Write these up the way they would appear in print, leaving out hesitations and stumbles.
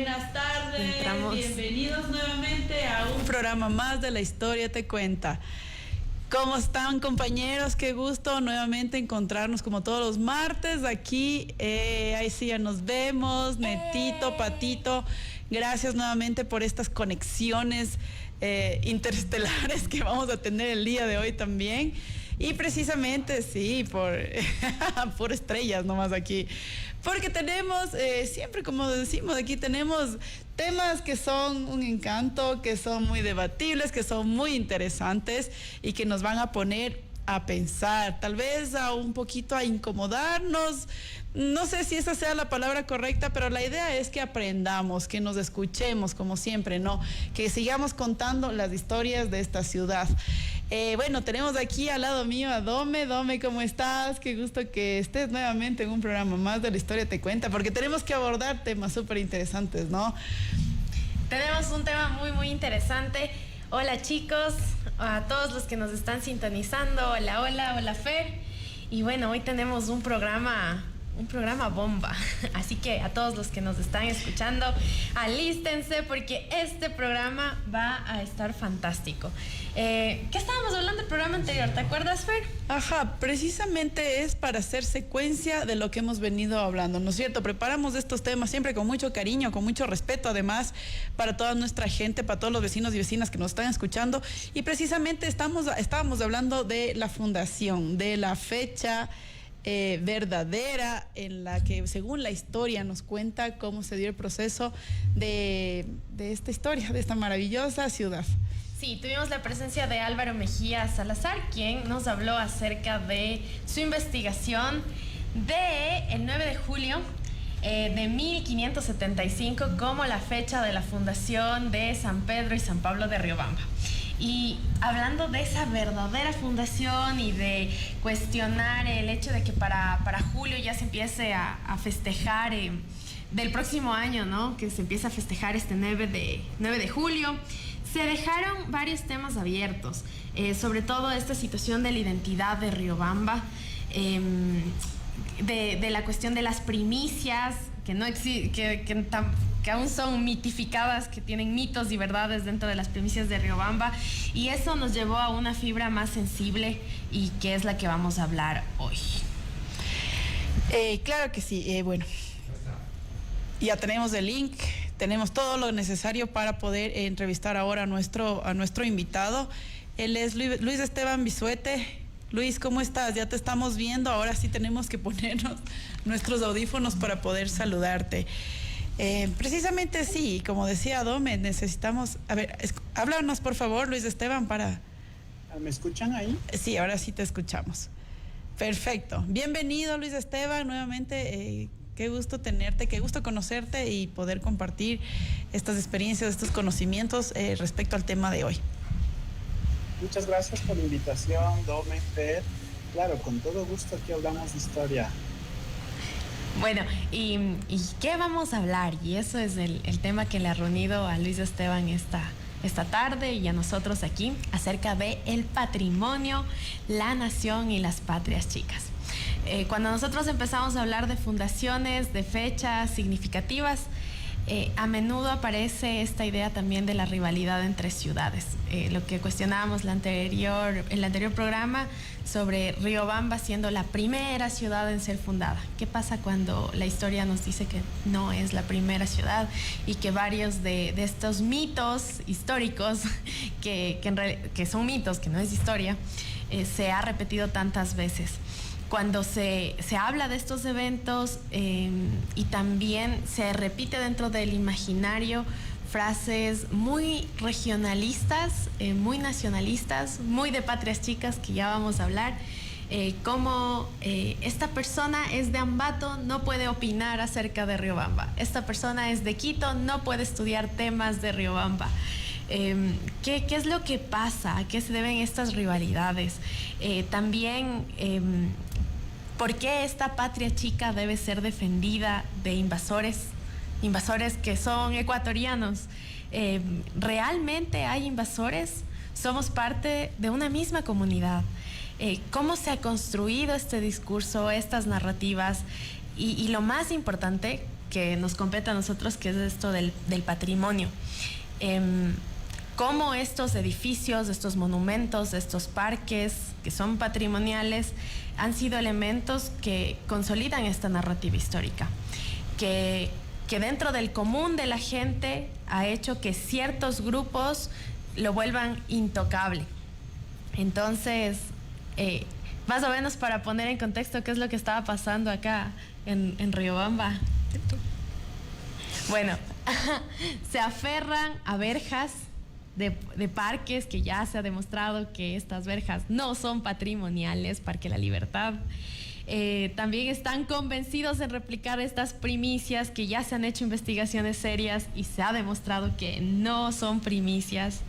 buenas tardes. Entramos. Bienvenidos nuevamente a un programa más de La Historia Te Cuenta. ¿Cómo están, compañeros? Qué gusto nuevamente encontrarnos como todos los martes aquí. Ahí sí ya nos vemos. Netito, Patito, gracias nuevamente por estas conexiones interestelares que vamos a tener el día de hoy también. Y precisamente, sí, por estrellas nomás aquí. Porque tenemos, siempre como decimos aquí, tenemos temas que son un encanto, que son muy debatibles, que son muy interesantes y que nos van a poner a pensar, tal vez a un poquito a incomodarnos. No sé si esa sea la palabra correcta, pero la idea es que aprendamos, que nos escuchemos como siempre, ¿no? Que sigamos contando las historias de esta ciudad. Bueno, tenemos aquí al lado mío a Dome. Dome, ¿cómo estás? Qué gusto que estés nuevamente en un programa más de La Historia Te Cuenta, porque tenemos que abordar temas súper interesantes, ¿no? Tenemos un tema muy, muy interesante. Hola, chicos, a todos los que nos están sintonizando. Hola, hola, hola, Fer. Y bueno, hoy tenemos un programa bomba. Así que a todos los que nos están escuchando, alístense porque este programa va a estar fantástico. ¿Qué estábamos hablando del programa anterior? ¿Te acuerdas, Fer? Ajá, precisamente es para hacer secuencia de lo que hemos venido hablando, ¿no es cierto? Preparamos estos temas siempre con mucho cariño, con mucho respeto, además, para toda nuestra gente, para todos los vecinos y vecinas que nos están escuchando. Y precisamente estábamos hablando de la fundación, de la fecha verdadera en la que, según la historia, nos cuenta cómo se dio el proceso de esta historia, de esta maravillosa ciudad. Sí, tuvimos la presencia de Álvaro Mejía Salazar, quien nos habló acerca de su investigación del 9 de julio de 1575 como la fecha de la fundación de San Pedro y San Pablo de Riobamba. Y hablando de esa verdadera fundación y de cuestionar el hecho de que para julio ya se empiece a festejar del próximo año, ¿no? Que se empieza a festejar este 9 de julio. Se dejaron varios temas abiertos, sobre todo esta situación de la identidad de Riobamba, de la cuestión de las primicias, que no que aún son mitificadas, que tienen mitos y verdades dentro de las primicias de Riobamba, y eso nos llevó a una fibra más sensible y que es la que vamos a hablar hoy. Claro que sí, bueno, ya tenemos el link, tenemos todo lo necesario para poder entrevistar ahora a nuestro invitado. Él es Luis Esteban Bisuete. Luis, ¿cómo estás? Ya te estamos viendo, ahora sí tenemos que ponernos nuestros audífonos para poder saludarte. Precisamente sí, como decía Dome, necesitamos... A ver, háblanos por favor, Luis Esteban, para... ¿Me escuchan ahí? Sí, ahora sí te escuchamos. Perfecto. Bienvenido, Luis Esteban, nuevamente. Qué gusto tenerte, qué gusto conocerte y poder compartir estas experiencias, estos conocimientos respecto al tema de hoy. Muchas gracias por la invitación, Dome, Fer. Claro, con todo gusto aquí hablamos de historia. Bueno, ¿y qué vamos a hablar? Y eso es el tema que le ha reunido a Luis Esteban esta tarde y a nosotros aquí, acerca de el patrimonio, la nación y las patrias chicas. Cuando nosotros empezamos a hablar de fundaciones, de fechas significativas, a menudo aparece esta idea también de la rivalidad entre ciudades. Lo que cuestionábamos el anterior programa sobre Riobamba siendo la primera ciudad en ser fundada. ¿Qué pasa cuando la historia nos dice que no es la primera ciudad y que varios de estos mitos históricos, que son mitos, que no es historia, se ha repetido tantas veces? Cuando se habla de estos eventos y también se repite dentro del imaginario frases muy regionalistas, muy nacionalistas, muy de patrias chicas, que ya vamos a hablar, como esta persona es de Ambato, no puede opinar acerca de Riobamba. Esta persona es de Quito, no puede estudiar temas de Riobamba. ¿Qué es lo que pasa? ¿A qué se deben estas rivalidades? También... ¿por qué esta patria chica debe ser defendida de invasores que son ecuatorianos? ¿Realmente hay invasores? Somos parte de una misma comunidad. ¿Cómo se ha construido este discurso, estas narrativas? Y lo más importante, que nos compete a nosotros, que es esto del patrimonio. Cómo estos edificios, estos monumentos, estos parques que son patrimoniales han sido elementos que consolidan esta narrativa histórica, que dentro del común de la gente ha hecho que ciertos grupos lo vuelvan intocable. Entonces, más o menos para poner en contexto qué es lo que estaba pasando acá en Riobamba. Bueno, se aferran a verjas de parques que ya se ha demostrado que estas verjas no son patrimoniales, Parque La Libertad. También están convencidos en replicar estas primicias que ya se han hecho investigaciones serias y se ha demostrado que no son primicias.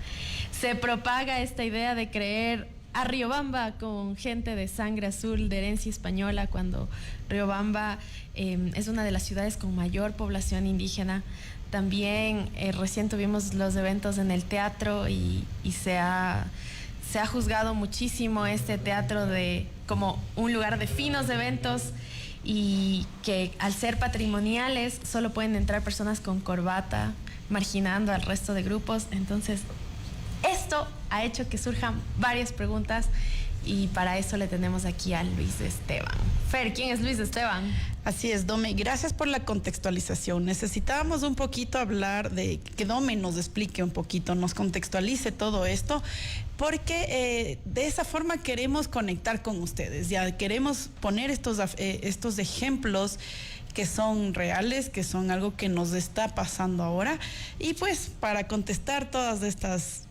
Se propaga esta idea de creer a Riobamba con gente de sangre azul, de herencia española, cuando Riobamba es una de las ciudades con mayor población indígena. También recién tuvimos los eventos en el teatro y se ha juzgado muchísimo este teatro como un lugar de finos eventos, y que al ser patrimoniales solo pueden entrar personas con corbata, marginando al resto de grupos. Entonces, esto ha hecho que surjan varias preguntas, y para eso le tenemos aquí a Luis Esteban. Fer, ¿quién es Luis Esteban? Así es, Dome, gracias por la contextualización. Necesitábamos un poquito hablar de que Dome nos explique un poquito, nos contextualice todo esto, porque de esa forma queremos conectar con ustedes, ya queremos poner estos ejemplos que son reales, que son algo que nos está pasando ahora, y pues para contestar todas estas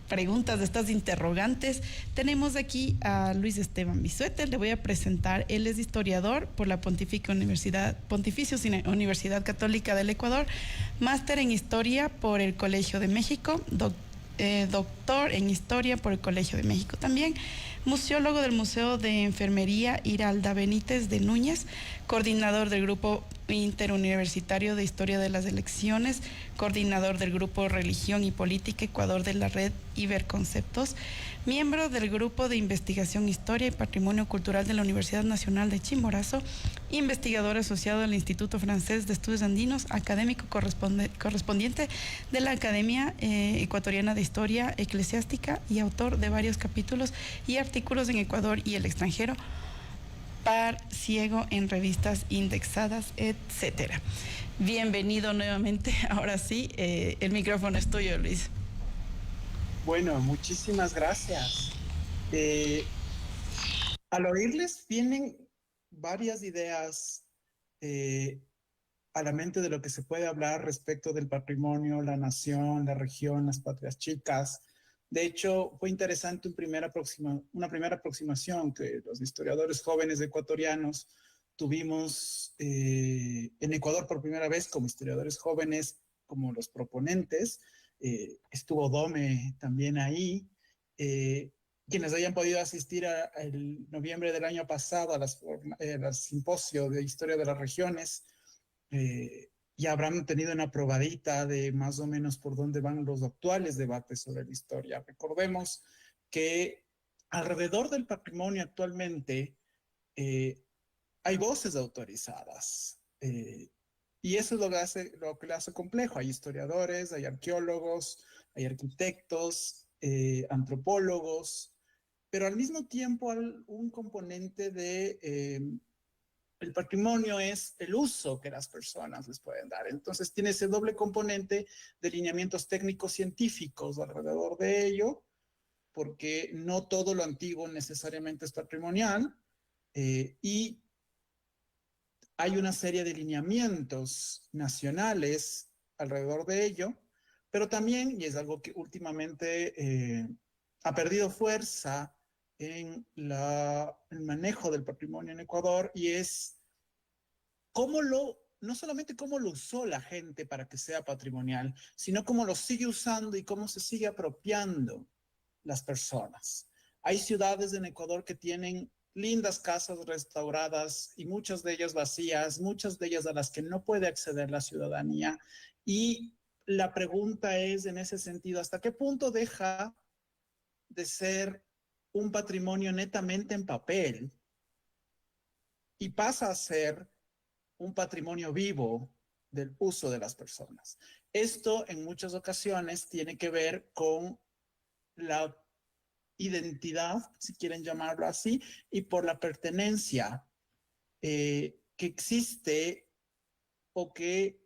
preguntas, de estas interrogantes, tenemos aquí a Luis Esteban Bisuete. Le voy a presentar. Él es historiador por la Pontificia Universidad Católica del Ecuador, máster en historia por el Colegio de México, doctor en historia por el Colegio de México también, museólogo del Museo de Enfermería Iralda Benítez de Núñez, coordinador del Grupo Interuniversitario de Historia de las Elecciones, coordinador del Grupo Religión y Política Ecuador de la Red Iberconceptos, miembro del Grupo de Investigación Historia y Patrimonio Cultural de la Universidad Nacional de Chimborazo, investigador asociado del Instituto Francés de Estudios Andinos, académico correspondiente de la Academia Ecuatoriana de Historia Eclesiástica y autor de varios capítulos y artículos en Ecuador y el extranjero, par ciego en revistas indexadas, etcétera. Bienvenido nuevamente. Ahora sí, el micrófono es tuyo, Luis. Bueno, muchísimas gracias. Al oírles vienen varias ideas a la mente de lo que se puede hablar respecto del patrimonio, la nación, la región, las patrias chicas. De hecho, fue interesante una primera aproximación que los historiadores jóvenes ecuatorianos tuvimos en Ecuador por primera vez como historiadores jóvenes, como los proponentes. Estuvo Dome también ahí. Quienes hayan podido asistir el noviembre del año pasado al simposio de historia de las regiones, y habrán tenido una probadita de más o menos por dónde van los actuales debates sobre la historia. Recordemos que alrededor del patrimonio actualmente hay voces autorizadas, y eso es lo que le hace complejo. Hay historiadores, hay arqueólogos, hay arquitectos, antropólogos, pero al mismo tiempo hay un componente de el patrimonio es el uso que las personas les pueden dar. Entonces tiene ese doble componente de lineamientos técnicos científicos alrededor de ello, porque no todo lo antiguo necesariamente es patrimonial, y hay una serie de lineamientos nacionales alrededor de ello, pero también, y es algo que últimamente ha perdido fuerza en el manejo del patrimonio en Ecuador, y es no solamente cómo lo usó la gente para que sea patrimonial, sino cómo lo sigue usando y cómo se sigue apropiando las personas. Hay ciudades en Ecuador que tienen lindas casas restauradas y muchas de ellas vacías, muchas de ellas a las que no puede acceder la ciudadanía. Y la pregunta es, en ese sentido, ¿hasta qué punto deja de ser un patrimonio netamente en papel y pasa a ser un patrimonio vivo del uso de las personas. Esto en muchas ocasiones tiene que ver con la identidad, si quieren llamarlo así, y por la pertenencia que existe o que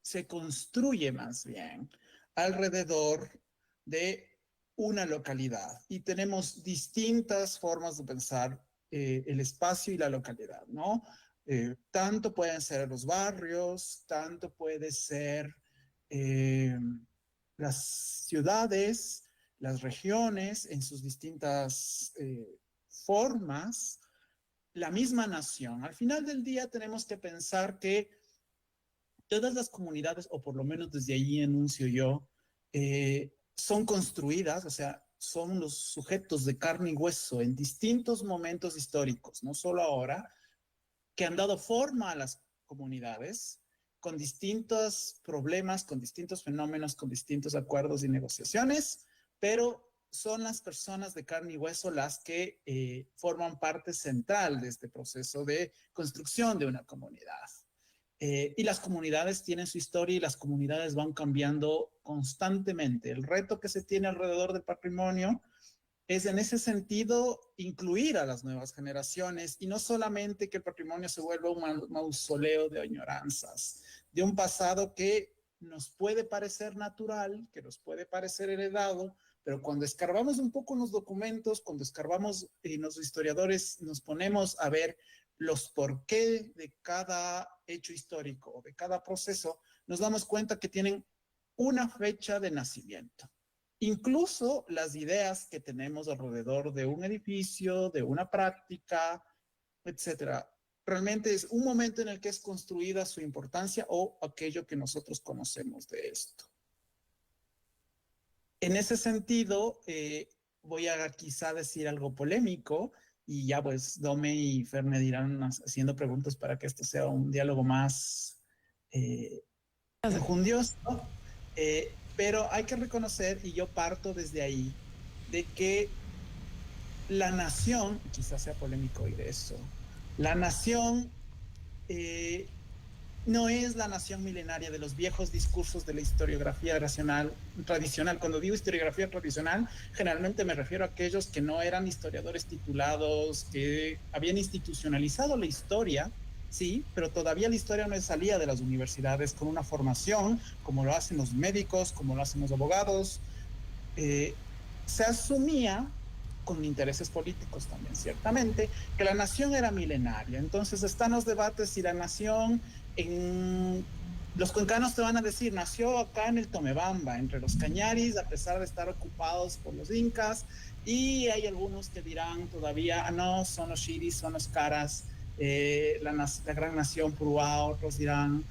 se construye más bien alrededor de una localidad. Y tenemos distintas formas de pensar el espacio y la localidad, ¿no? Tanto pueden ser los barrios, tanto puede ser las ciudades, las regiones en sus distintas formas, la misma nación. Al final del día tenemos que pensar que todas las comunidades, o por lo menos desde ahí enuncio yo, son construidas, o sea, son los sujetos de carne y hueso en distintos momentos históricos, no solo ahora, que han dado forma a las comunidades con distintos problemas, con distintos fenómenos, con distintos acuerdos y negociaciones, pero son las personas de carne y hueso las que forman parte central de este proceso de construcción de una comunidad. Y las comunidades tienen su historia y las comunidades van cambiando constantemente. El reto que se tiene alrededor del patrimonio es en ese sentido incluir a las nuevas generaciones y no solamente que el patrimonio se vuelva un mausoleo de añoranzas, de un pasado que nos puede parecer natural, que nos puede parecer heredado, pero cuando escarbamos un poco en los documentos, cuando escarbamos y los historiadores nos ponemos a ver los por qué de cada hecho histórico o de cada proceso, nos damos cuenta que tienen una fecha de nacimiento. Incluso las ideas que tenemos alrededor de un edificio, de una práctica, etcétera, realmente es un momento en el que es construida su importancia o aquello que nosotros conocemos de esto. En ese sentido, voy a quizá decir algo polémico y ya pues Dome y Fer me dirán haciendo preguntas para que esto sea un diálogo más enjundioso, ¿no? Pero hay que reconocer, y yo parto desde ahí, de que la nación, quizás sea polémico oír eso, la nación no es la nación milenaria de los viejos discursos de la historiografía tradicional. Cuando digo historiografía tradicional, generalmente me refiero a aquellos que no eran historiadores titulados, que habían institucionalizado la historia, sí, pero todavía la historia no salía de las universidades con una formación, como lo hacen los médicos, como lo hacen los abogados. Se asumía, con intereses políticos también, ciertamente, que la nación era milenaria. Entonces están los debates si la nación, los cuencanos te van a decir, nació acá en el Tomebamba, entre los Cañaris, a pesar de estar ocupados por los incas, y hay algunos que dirán todavía, no, son los Shiris, son los Caras, la gran nación Purúa, otros dirán.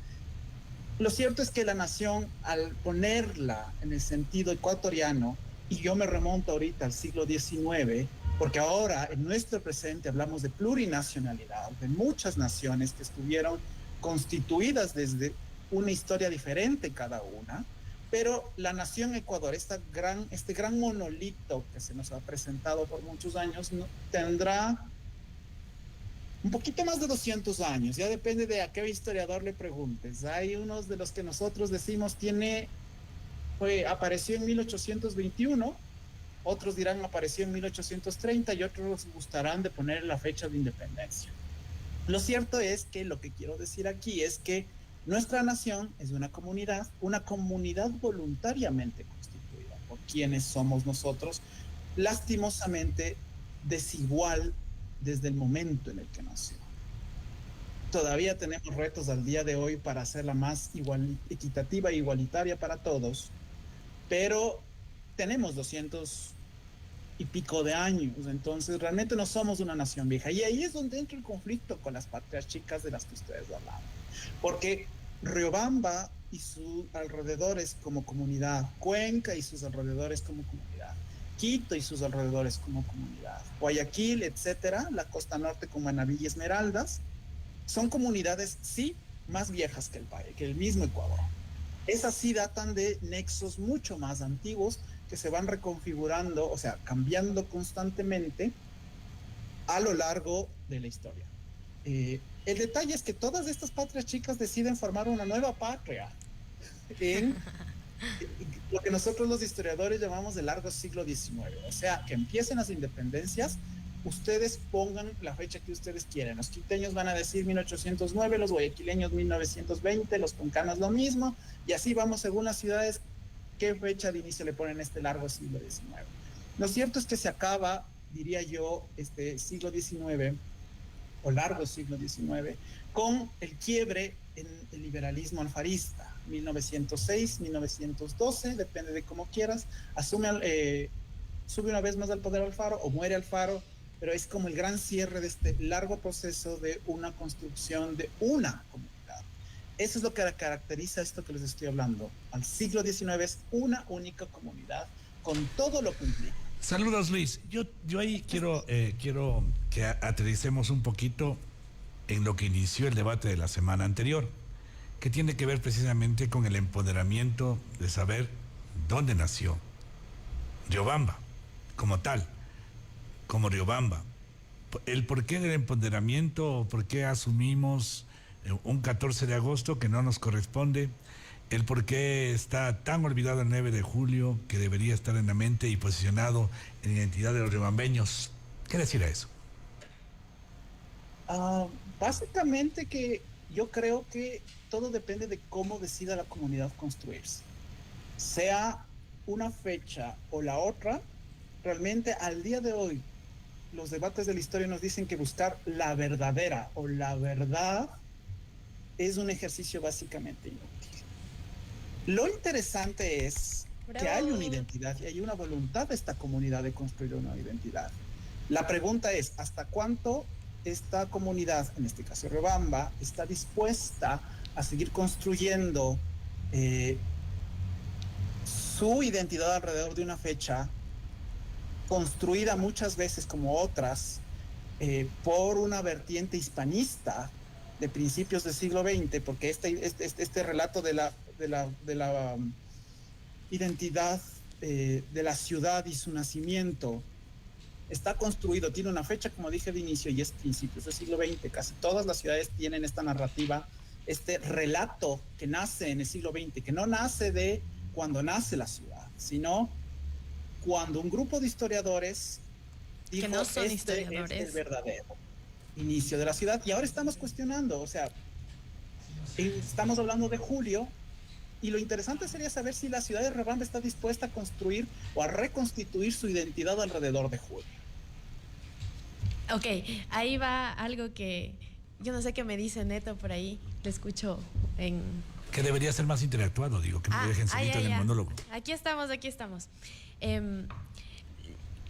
Lo cierto es que la nación, al ponerla en el sentido ecuatoriano, y yo me remonto ahorita al siglo XIX, porque ahora en nuestro presente hablamos de plurinacionalidad, de muchas naciones que estuvieron constituidas desde una historia diferente cada una, pero la nación Ecuador, este gran monolito que se nos ha presentado por muchos años, tendrá un poquito más de 200 años, ya depende de a qué historiador le preguntes. Hay unos de los que nosotros decimos apareció en 1821, otros dirán apareció en 1830 y otros gustarán de poner la fecha de independencia. Lo cierto es que lo que quiero decir aquí es que nuestra nación es una comunidad voluntariamente constituida por quienes somos nosotros, lastimosamente desigual desde el momento en el que nació. Todavía tenemos retos al día de hoy para hacerla más equitativa e igualitaria para todos, pero tenemos 200 y pico de años, entonces realmente no somos una nación vieja. Y ahí es donde entra el conflicto con las patrias chicas de las que ustedes hablaban, porque Riobamba y sus alrededores como comunidad, Cuenca y sus alrededores como comunidad, Quito y sus alrededores como comunidad, Guayaquil, etcétera, la costa norte con Manabí y Esmeraldas, son comunidades, sí, más viejas que el mismo Ecuador. Esas sí datan de nexos mucho más antiguos que se van reconfigurando, o sea, cambiando constantemente a lo largo de la historia. El detalle es que todas estas patrias chicas deciden formar una nueva patria en lo que nosotros los historiadores llamamos el largo siglo XIX. O sea, que empiecen las independencias, ustedes pongan la fecha que ustedes quieren. Los quiteños van a decir 1809, los guayaquileños 1920, los tuncanos lo mismo, y así vamos según las ciudades, qué fecha de inicio le ponen a este largo siglo XIX. Lo cierto es que se acaba, diría yo, este siglo XIX, o largo siglo XIX, con el quiebre en el liberalismo alfarista. 1906, 1912, depende de cómo quieras, sube una vez más al poder Alfaro o muere Alfaro, pero es como el gran cierre de este largo proceso de una construcción de una comunidad. Eso es lo que caracteriza esto que les estoy hablando. Al siglo XIX es una única comunidad con todo lo que implica. Saludos, Luis. Yo ahí quiero que aterricemos un poquito en lo que inició el debate de la semana anterior, que tiene que ver precisamente con el empoderamiento de saber dónde nació Riobamba, como tal, como Riobamba. El porqué del empoderamiento, por qué asumimos un 14 de agosto que no nos corresponde, el por qué está tan olvidado el 9 de julio, que debería estar en la mente y posicionado en la identidad de los riobambeños. ¿Qué decir a eso? Básicamente que yo creo que todo depende de cómo decida la comunidad construirse. Sea una fecha o la otra, realmente al día de hoy los debates de la historia nos dicen que buscar la verdadera o la verdad es un ejercicio básicamente inútil. Lo interesante es que hay una identidad y hay una voluntad de esta comunidad de construir una identidad. La pregunta es, ¿hasta cuánto esta comunidad, en este caso Riobamba, está dispuesta a seguir construyendo su identidad alrededor de una fecha construida muchas veces como otras por una vertiente hispanista de principios del siglo XX, porque este relato de la identidad de la ciudad y su nacimiento está construido, tiene una fecha, como dije de inicio, y es principios del siglo XX. Casi todas las ciudades tienen esta narrativa, este relato que nace en el siglo XX, que no nace de cuando nace la ciudad, sino cuando un grupo de historiadores dijo, que no son este historiadores, es el verdadero inicio de la ciudad. Y ahora estamos cuestionando, o sea, estamos hablando de julio, y lo interesante sería saber si la ciudad de Riobamba está dispuesta a construir o a reconstituir su identidad alrededor de julio. Ok, ahí va algo que yo no sé qué me dice Neto por ahí, le escucho en... Que debería ser más interactuado, digo, que me dejen solito en el monólogo. Aquí estamos.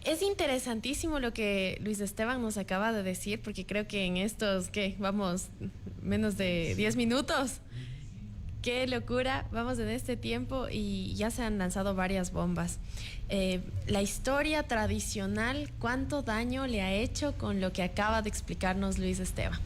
Es interesantísimo lo que Luis Esteban nos acaba de decir, porque creo que en estos, vamos, menos de 10 minutos. Qué locura, vamos en este tiempo y ya se han lanzado varias bombas. La historia tradicional, ¿cuánto daño le ha hecho con lo que acaba de explicarnos Luis Esteban?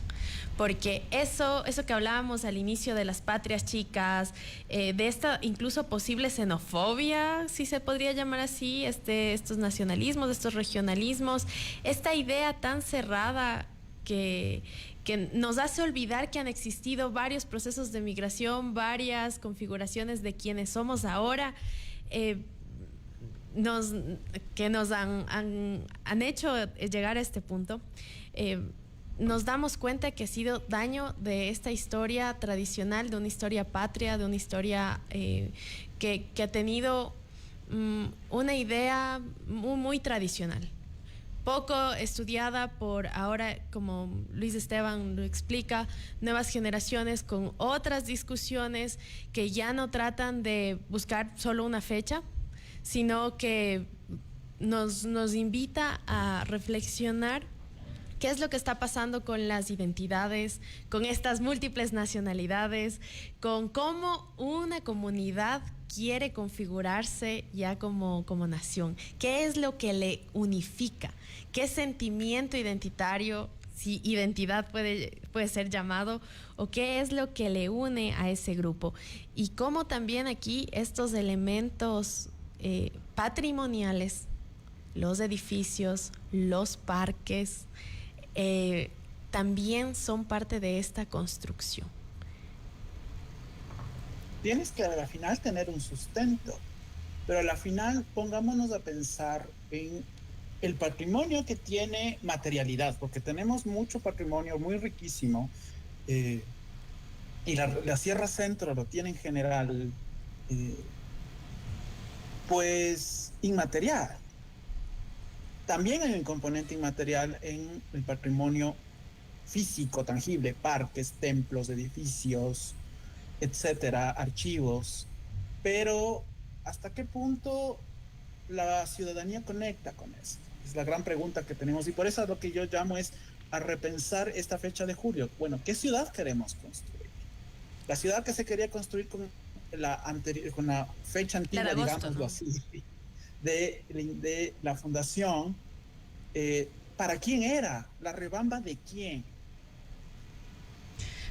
Porque eso que hablábamos al inicio de las patrias chicas, de esta incluso posible xenofobia, si se podría llamar así, estos nacionalismos, estos regionalismos, esta idea tan cerrada que nos hace olvidar que han existido varios procesos de migración, varias configuraciones de quienes somos ahora, que nos han hecho llegar a este punto. Nos damos cuenta que ha sido daño de esta historia tradicional, de una historia patria, de una historia que ha tenido una idea muy tradicional, poco estudiada por ahora, como Luis Esteban lo explica, nuevas generaciones con otras discusiones que ya no tratan de buscar solo una fecha, sino que nos invita a reflexionar qué es lo que está pasando con las identidades, con estas múltiples nacionalidades, con cómo una comunidad quiere configurarse ya como nación. ¿Qué es lo que le unifica? ¿Qué sentimiento identitario, si identidad puede ser llamado, o qué es lo que le une a ese grupo? Y cómo también aquí estos elementos patrimoniales, los edificios, los parques, también son parte de esta construcción. Tienes que al final tener un sustento, pero al final pongámonos a pensar en el patrimonio que tiene materialidad, porque tenemos mucho patrimonio muy riquísimo, y la Sierra Centro lo tiene en general, pues inmaterial. También hay un componente inmaterial en el patrimonio físico, tangible, parques, templos, edificios, etcétera, archivos. Pero, ¿hasta qué punto la ciudadanía conecta con esto? Es la gran pregunta que tenemos, y por eso lo que yo llamo es a repensar esta fecha de julio. Bueno, ¿qué ciudad queremos construir? La ciudad que se quería construir con la fecha antigua, agosto, digámoslo, ¿no?, así, de la fundación, ¿para quién era? ¿La rebamba de quién?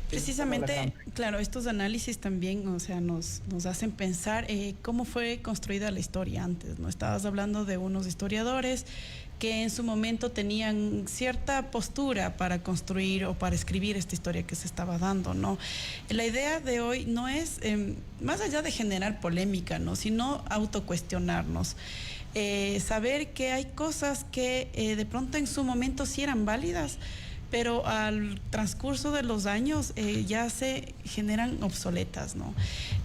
Precisamente, claro, estos análisis también, o sea, nos hacen pensar cómo fue construida la historia antes, ¿no? Estabas hablando de unos historiadores que en su momento tenían cierta postura para construir o para escribir esta historia que se estaba dando, ¿no? La idea de hoy no es, más allá de generar polémica, ¿no?, sino autocuestionarnos. Saber que hay cosas que de pronto en su momento sí eran válidas, pero al transcurso de los años ya se generan obsoletas, ¿no?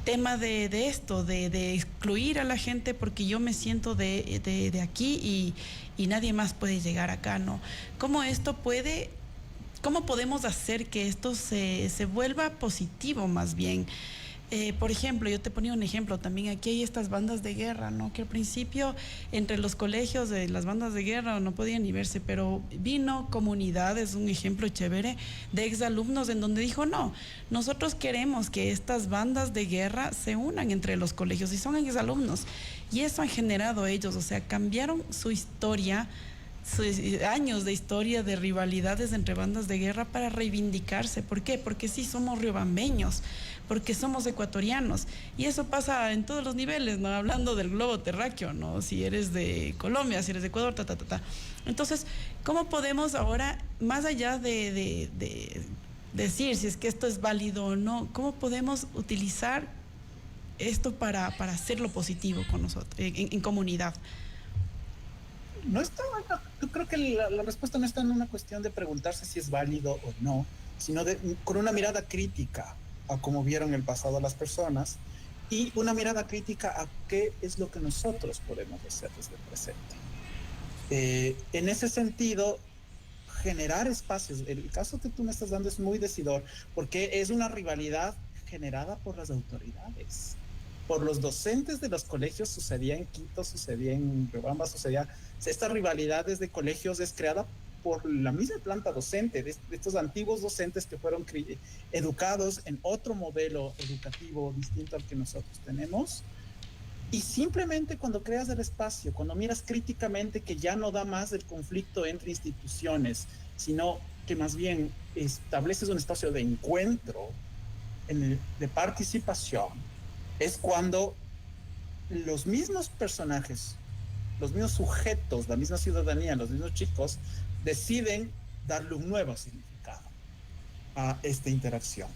Tema de esto, de excluir a la gente porque yo me siento de aquí y nadie más puede llegar acá, ¿no? ¿Cómo podemos hacer que esto se vuelva positivo más bien? Por ejemplo, yo te ponía un ejemplo también, aquí hay estas bandas de guerra, ¿no? Que al principio entre los colegios de las bandas de guerra no podían ni verse, pero vino Comunidades, un ejemplo chévere, de exalumnos en donde dijo, no, nosotros queremos que estas bandas de guerra se unan entre los colegios y son exalumnos. Y eso han generado ellos, o sea, cambiaron su historia, sus años de historia de rivalidades entre bandas de guerra para reivindicarse. ¿Por qué? Porque sí somos riobambeños, porque somos ecuatorianos, y eso pasa en todos los niveles, ¿no? Hablando del globo terráqueo, ¿no? Si eres de Colombia, si eres de Ecuador, Entonces, ¿cómo podemos ahora, más allá de decir si es que esto es válido o no, cómo podemos utilizar esto para hacerlo positivo con nosotros, en comunidad? No está, yo creo que la respuesta no está en una cuestión de preguntarse si es válido o no, sino con una mirada crítica a cómo vieron el pasado las personas y una mirada crítica a qué es lo que nosotros podemos hacer desde el presente. En ese sentido, generar espacios, el caso que tú me estás dando es muy decidor, porque es una rivalidad generada por las autoridades. Por los docentes de los colegios sucedía en Quito, sucedía en Riobamba, sucedía. Esta rivalidad desde colegios es creada por la misma planta docente, de estos antiguos docentes que fueron educados en otro modelo educativo distinto al que nosotros tenemos. Y simplemente cuando creas el espacio, cuando miras críticamente que ya no da más el conflicto entre instituciones, sino que más bien estableces un espacio de encuentro, de participación, es cuando los mismos personajes, los mismos sujetos, la misma ciudadanía, los mismos chicos, deciden darle un nuevo significado a esta interacción.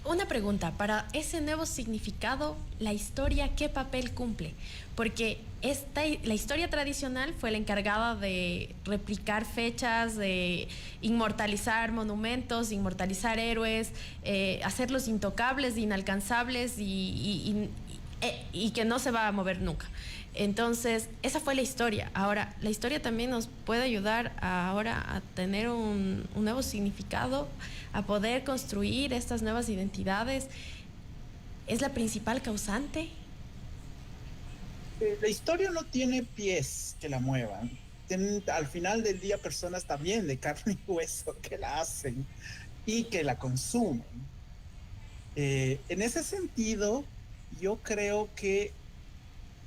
Una pregunta, para ese nuevo significado, ¿la historia qué papel cumple? Porque la historia tradicional fue la encargada de replicar fechas, de inmortalizar monumentos, inmortalizar héroes, hacerlos intocables, inalcanzables y que no se va a mover nunca. Entonces, esa fue la historia. Ahora, la historia también nos puede ayudar ahora a tener un nuevo significado, a poder construir estas nuevas identidades. ¿Es la principal causante? La historia no tiene pies que la muevan. Tienen, al final del día, personas también de carne y hueso que la hacen y que la consumen. En ese sentido, yo creo que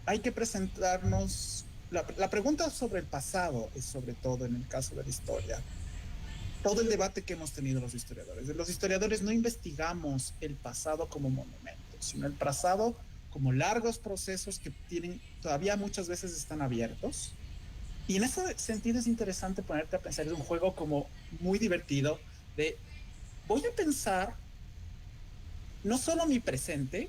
hay que presentarnos, la pregunta sobre el pasado es sobre todo en el caso de la historia, todo el debate que hemos tenido los historiadores. Los historiadores no investigamos el pasado como monumento, sino el pasado como largos procesos que todavía muchas veces están abiertos. Y en ese sentido es interesante ponerte a pensar, es un juego como muy divertido, de voy a pensar no solo mi presente,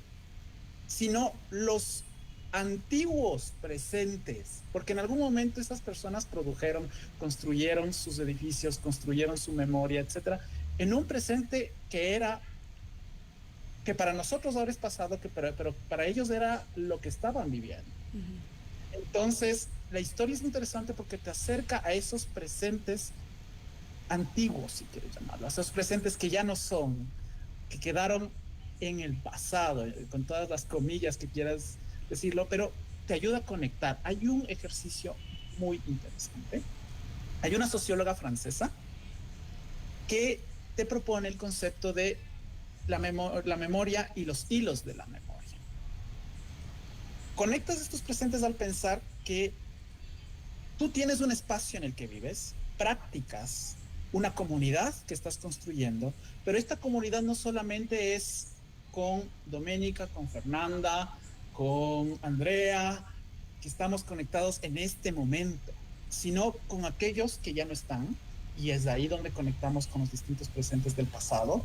sino los antiguos presentes, porque en algún momento estas personas produjeron, construyeron sus edificios, construyeron su memoria, etcétera, en un presente que para nosotros ahora es pasado, pero para ellos era lo que estaban viviendo. Entonces, la historia es interesante porque te acerca a esos presentes antiguos, si quieres llamarlo, a esos presentes que ya no son, que quedaron en el pasado, con todas las comillas que quieras decirlo, pero te ayuda a conectar. Hay un ejercicio muy interesante. Hay una socióloga francesa que te propone el concepto de la memoria y los hilos de la memoria. Conectas estos presentes al pensar que tú tienes un espacio en el que vives, prácticas, una comunidad que estás construyendo, pero esta comunidad no solamente es con Doménica, con Fernanda, con Andrea, que estamos conectados en este momento, sino con aquellos que ya no están, y es ahí donde conectamos con los distintos presentes del pasado,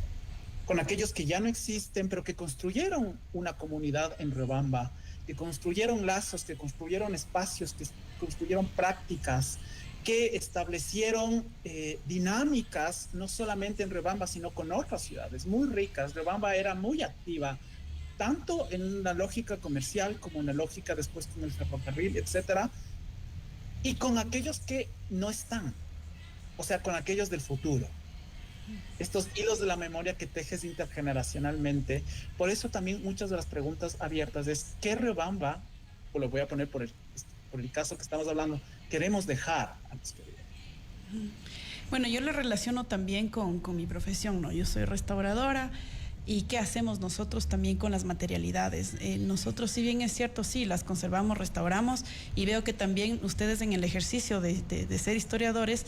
con aquellos que ya no existen, pero que construyeron una comunidad en Riobamba, que construyeron lazos, que construyeron espacios, que construyeron prácticas, que establecieron dinámicas, no solamente en Riobamba, sino con otras ciudades muy ricas. Riobamba era muy activa, tanto en una lógica comercial como en la lógica después con el ferrocarril, etcétera, y con aquellos que no están, o sea, con aquellos del futuro. Estos hilos de la memoria que tejes intergeneracionalmente. Por eso también muchas de las preguntas abiertas es, ¿qué Riobamba, o lo voy a poner por el caso que estamos hablando, queremos dejar a los que viven? Bueno, yo lo relaciono también con mi profesión, ¿no? Yo soy restauradora. ¿Y qué hacemos nosotros también con las materialidades? Nosotros, si bien es cierto, sí, las conservamos, restauramos, y veo que también ustedes en el ejercicio de ser historiadores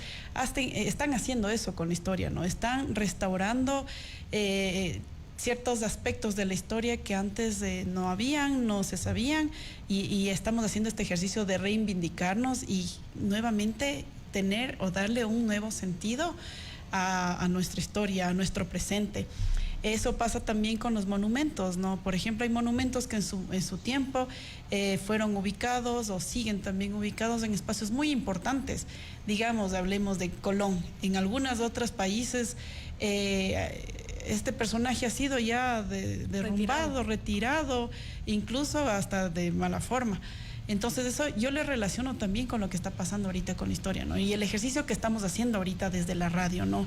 están haciendo eso con la historia, ¿no? Están restaurando ciertos aspectos de la historia que antes no habían, no se sabían, y estamos haciendo este ejercicio de reivindicarnos y nuevamente tener o darle un nuevo sentido a nuestra historia, a nuestro presente. Eso pasa también con los monumentos, ¿no? Por ejemplo, hay monumentos que en su tiempo fueron ubicados o siguen también ubicados en espacios muy importantes. Digamos, hablemos de Colón. En algunos otros países este personaje ha sido ya derrumbado, retirado, incluso hasta de mala forma. Entonces eso yo le relaciono también con lo que está pasando ahorita con la historia, ¿no? Y el ejercicio que estamos haciendo ahorita desde la radio, ¿no?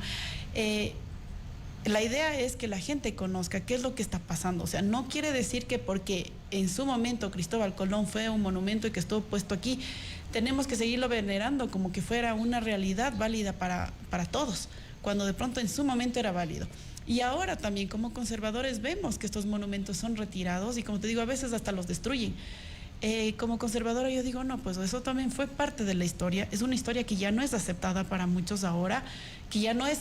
La idea es que la gente conozca qué es lo que está pasando. O sea, no quiere decir que porque en su momento Cristóbal Colón fue un monumento y que estuvo puesto aquí, tenemos que seguirlo venerando como que fuera una realidad válida para todos, cuando de pronto en su momento era válido. Y ahora también como conservadores vemos que estos monumentos son retirados y, como te digo, a veces hasta los destruyen. Como conservadora yo digo, no, pues eso también fue parte de la historia. Es una historia que ya no es aceptada para muchos ahora, que ya no es...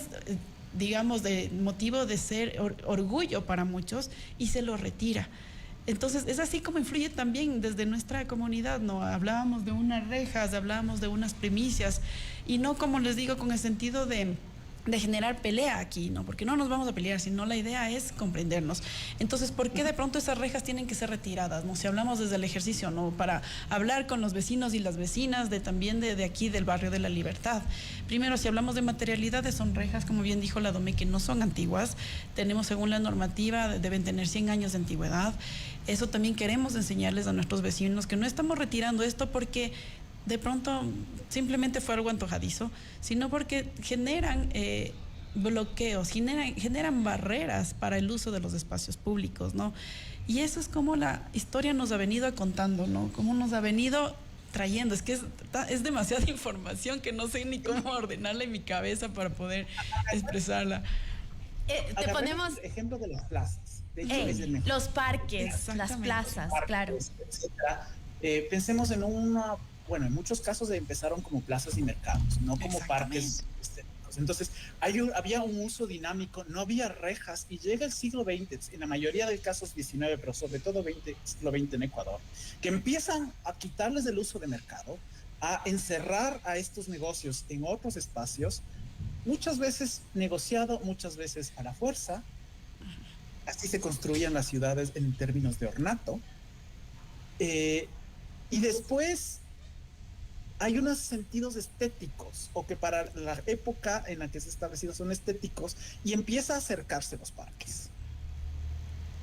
digamos, de motivo de ser orgullo para muchos, y se lo retira. Entonces, es así como influye también desde nuestra comunidad, ¿no? Hablábamos de unas rejas, hablábamos de unas primicias, y no, como les digo, con el sentido de generar pelea aquí, ¿no? Porque no nos vamos a pelear, sino la idea es comprendernos. Entonces, ¿por qué de pronto esas rejas tienen que ser retiradas, ¿no? Si hablamos desde el ejercicio, ¿no? Para hablar con los vecinos y las vecinas también de aquí, del barrio de la Libertad. Primero, si hablamos de materialidades, son rejas, como bien dijo la Dome, que no son antiguas. Tenemos, según la normativa, deben tener 100 años de antigüedad. Eso también queremos enseñarles a nuestros vecinos, que no estamos retirando esto porque de pronto simplemente fue algo antojadizo, sino porque generan bloqueos, generan barreras para el uso de los espacios públicos, ¿no? Y eso es como la historia nos ha venido contando, ¿no? Como nos ha venido trayendo. Es que es demasiada información que no sé ni cómo ordenarla en mi cabeza para poder expresarla. Te ponemos ejemplo de las plazas. De hecho, es el mejor. los parques, las plazas, Parques, claro. Etcétera. Pensemos en en muchos casos empezaron como plazas y mercados, no como parques estéticos. Entonces, había un uso dinámico, no había rejas, y llega el siglo XX, en la mayoría de casos XIX, pero sobre todo siglo XX en Ecuador, que empiezan a quitarles el uso de mercado, a encerrar a estos negocios en otros espacios, muchas veces negociado, muchas veces a la fuerza. Así se construían las ciudades en términos de ornato. Y después hay unos sentidos estéticos, o que para la época en la que se ha establecido son estéticos, y empieza a acercarse los parques.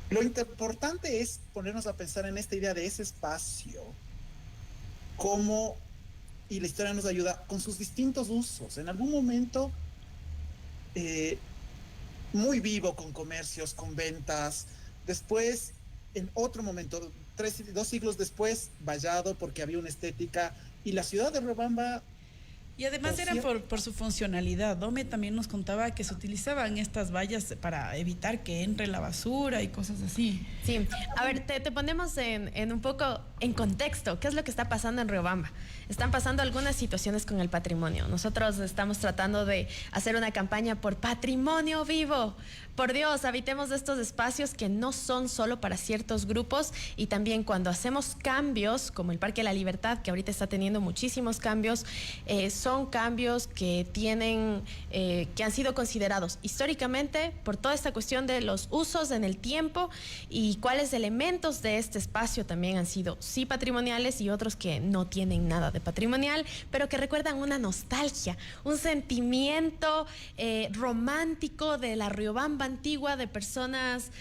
Lo importante es ponernos a pensar en esta idea de ese espacio, cómo, y la historia nos ayuda, con sus distintos usos. En algún momento, muy vivo, con comercios, con ventas. Después, en otro momento, 2 siglos después, vallado porque había una estética. Y la ciudad de Riobamba... Y además era por su funcionalidad. Dome también nos contaba que se utilizaban estas vallas para evitar que entre la basura y cosas así. Sí, a ver, te ponemos en un poco en contexto. ¿Qué es lo que está pasando en Riobamba? Están pasando algunas situaciones con el patrimonio. Nosotros estamos tratando de hacer una campaña por patrimonio vivo. Por Dios, habitemos estos espacios que no son solo para ciertos grupos, y también cuando hacemos cambios, como el Parque de la Libertad, que ahorita está teniendo muchísimos cambios, son cambios que que han sido considerados históricamente por toda esta cuestión de los usos en el tiempo, y cuáles elementos de este espacio también han sido sí patrimoniales y otros que no tienen nada de patrimonial, pero que recuerdan una nostalgia, un sentimiento romántico de la Riobamba antigua, de personas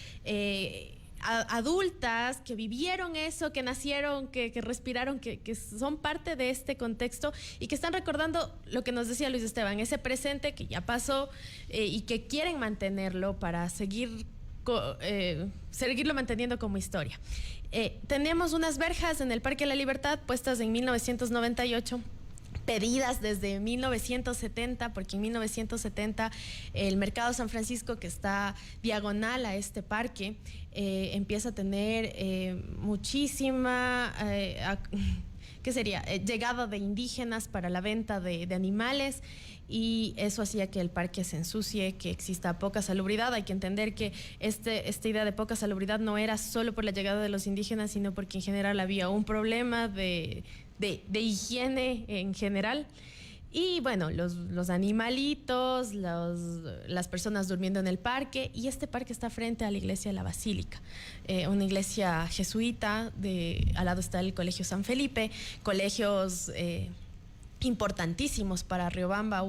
adultas que vivieron eso, que nacieron, que respiraron, que son parte de este contexto y que están recordando lo que nos decía Luis Esteban, ese presente que ya pasó, y que quieren mantenerlo para seguirlo manteniendo como historia. Tenemos unas verjas en el Parque de la Libertad puestas en 1998, pedidas desde 1970, porque en 1970 el Mercado San Francisco, que está diagonal a este parque, empieza a tener muchísima llegada de indígenas para la venta de animales, y eso hacía que el parque se ensucie, que exista poca salubridad. Hay que entender que esta idea de poca salubridad no era solo por la llegada de los indígenas, sino porque en general había un problema de higiene en general. Y bueno, los animalitos, las personas durmiendo en el parque, y este parque está frente a la iglesia de la Basílica, una iglesia jesuita, al lado está el Colegio San Felipe, colegios importantísimos para Riobamba,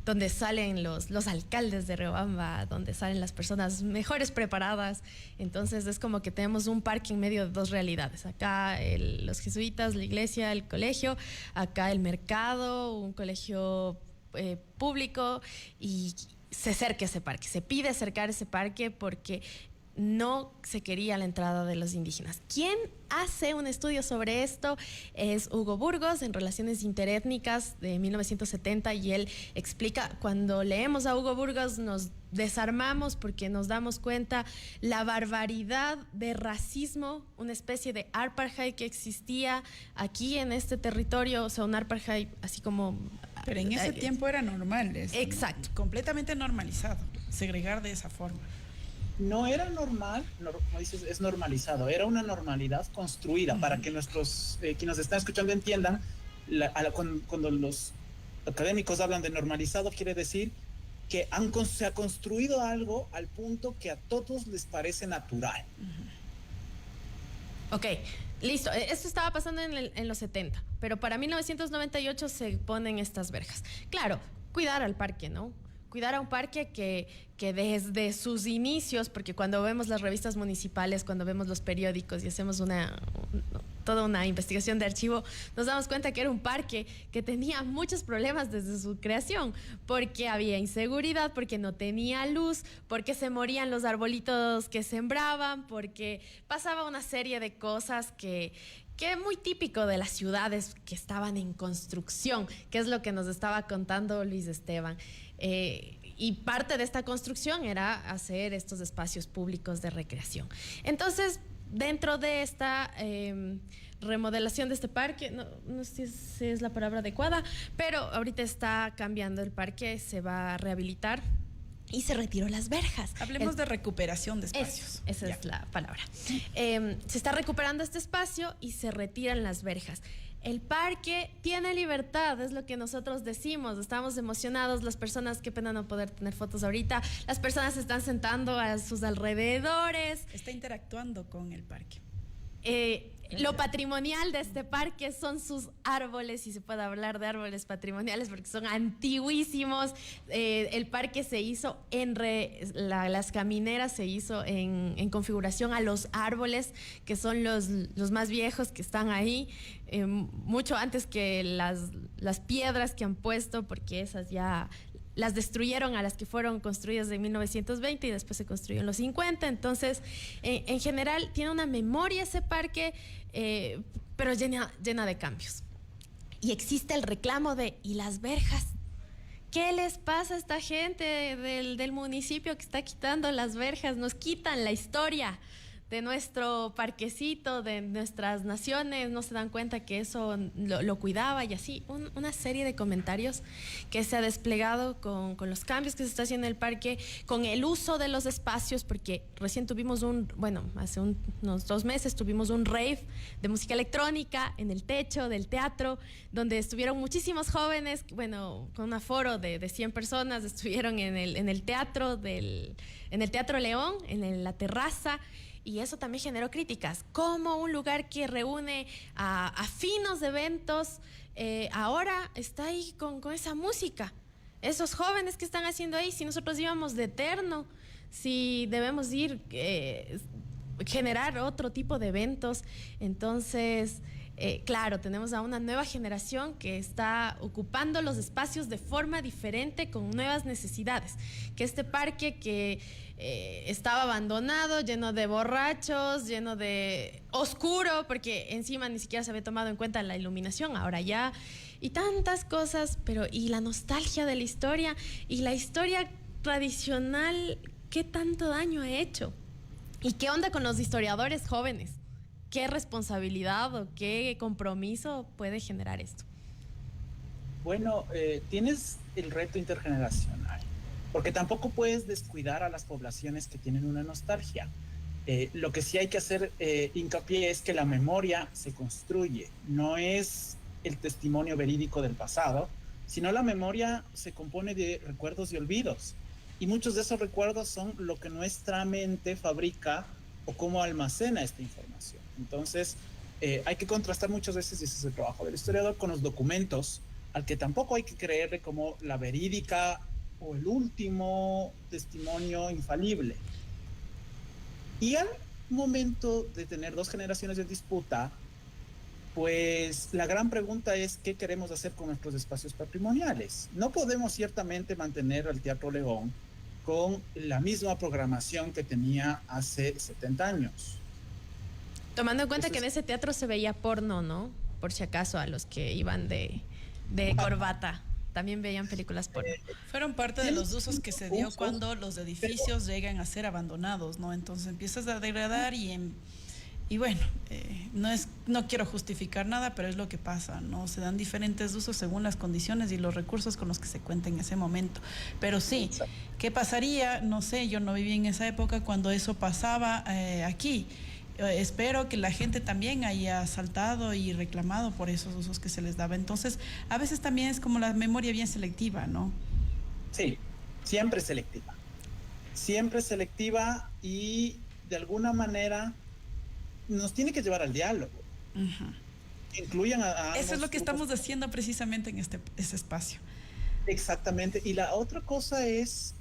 donde salen los alcaldes de Riobamba, donde salen las personas mejores preparadas. Entonces es como que tenemos un parque en medio de dos realidades. Acá los jesuitas, la iglesia, el colegio, acá el mercado, un colegio público, y se cerca ese parque, se pide acercar ese parque porque no se quería la entrada de los indígenas. ¿Quién hace un estudio sobre esto? Es Hugo Burgos, en Relaciones Interétnicas, de 1970, y él explica, cuando leemos a Hugo Burgos nos desarmamos porque nos damos cuenta la barbaridad de racismo, una especie de apartheid que existía aquí en este territorio, o sea, un apartheid así como... Pero en ese tiempo era normal eso, exacto, ¿no? Completamente normalizado, segregar de esa forma. No era normal, como dices, es normalizado. Era una normalidad construida para que nuestros, quienes nos están escuchando entiendan. Cuando los académicos hablan de normalizado, quiere decir que se ha construido algo al punto que a todos les parece natural. Ok, listo. Esto estaba pasando en los 70, pero para 1998 se ponen estas verjas. Claro, cuidar al parque, ¿no? Cuidar a un parque que desde sus inicios, porque cuando vemos las revistas municipales, cuando vemos los periódicos y hacemos toda una investigación de archivo, nos damos cuenta que era un parque que tenía muchos problemas desde su creación, porque había inseguridad, porque no tenía luz, porque se morían los arbolitos que sembraban, porque pasaba una serie de cosas que es muy típico de las ciudades que estaban en construcción, que es lo que nos estaba contando Luis Esteban. Y parte de esta construcción era hacer estos espacios públicos de recreación. Entonces, dentro de esta remodelación de este parque, no sé si es la palabra adecuada, pero ahorita está cambiando el parque, se va a rehabilitar y se retiró las verjas. Hablemos de recuperación de espacios. Esa es la palabra. Se está recuperando este espacio y se retiran las verjas. el parque tiene libertad, es lo que nosotros decimos. Estamos emocionados, las personas, qué pena no poder tener fotos ahorita, las personas se están sentando a sus alrededores. Está interactuando con el parque. Lo patrimonial de este parque son sus árboles, si se puede hablar de árboles patrimoniales, porque son antiguísimos. El parque se hizo las camineras se hizo en configuración a los árboles, que son los más viejos que están ahí, mucho antes que las piedras que han puesto, porque esas ya las destruyeron a las que fueron construidas en 1920 y después se construyó en los 50. Entonces, en general, tiene una memoria ese parque, pero llena de cambios. Y existe el reclamo de, ¿y las verjas? ¿Qué les pasa a esta gente del municipio que está quitando las verjas? Nos quitan la historia de nuestro parquecito, de nuestras naciones, no se dan cuenta que eso lo cuidaba y así, una serie de comentarios que se ha desplegado con los cambios que se está haciendo en el parque, con el uso de los espacios, porque recién tuvimos hace unos 2 meses tuvimos un rave de música electrónica en el techo del teatro, donde estuvieron muchísimos jóvenes, con un aforo de 100 personas, estuvieron en el Teatro León, en la terraza. Y eso también generó críticas. Como un lugar que reúne a finos eventos, ahora está ahí con esa música. Esos jóvenes que están haciendo ahí, si nosotros íbamos de eterno, si debemos ir, generar otro tipo de eventos. Entonces, claro, tenemos a una nueva generación que está ocupando los espacios de forma diferente, con nuevas necesidades. Que este parque que estaba abandonado, lleno de borrachos, lleno de oscuro, porque encima ni siquiera se había tomado en cuenta la iluminación, ahora ya, y tantas cosas, pero y la nostalgia de la historia, y la historia tradicional, ¿qué tanto daño ha hecho? ¿Y qué onda con los historiadores jóvenes? ¿Qué responsabilidad o qué compromiso puede generar esto? Bueno, tienes el reto intergeneracional, porque tampoco puedes descuidar a las poblaciones que tienen una nostalgia. Lo que sí hay que hacer hincapié es que la memoria se construye, no es el testimonio verídico del pasado, sino la memoria se compone de recuerdos y olvidos. Y muchos de esos recuerdos son lo que nuestra mente fabrica o cómo almacena esta información. Entonces, hay que contrastar muchas veces, y ese es el trabajo del historiador, con los documentos, al que tampoco hay que creerle como la verídica o el último testimonio infalible. Y al momento de tener 2 generaciones de disputa, pues la gran pregunta es ¿qué queremos hacer con nuestros espacios patrimoniales? No podemos ciertamente mantener al Teatro León con la misma programación que tenía hace 70 años. Tomando en cuenta que en ese teatro se veía porno, ¿no? Por si acaso, a los que iban de corbata, también veían películas porno. Fueron parte de los usos que se dio cuando los edificios llegan a ser abandonados, ¿no? Entonces empiezas a degradar y bueno, no quiero justificar nada, pero es lo que pasa, ¿no? Se dan diferentes usos según las condiciones y los recursos con los que se cuenta en ese momento. Pero sí, ¿qué pasaría? No sé, yo no viví en esa época cuando eso pasaba aquí. Espero que la gente también haya saltado y reclamado por esos usos que se les daba. Entonces, a veces también es como la memoria bien selectiva, ¿no? Sí, siempre selectiva. Siempre selectiva y de alguna manera nos tiene que llevar al diálogo. Incluyan a eso es lo que estamos haciendo precisamente en este espacio. Exactamente. Y la otra cosa es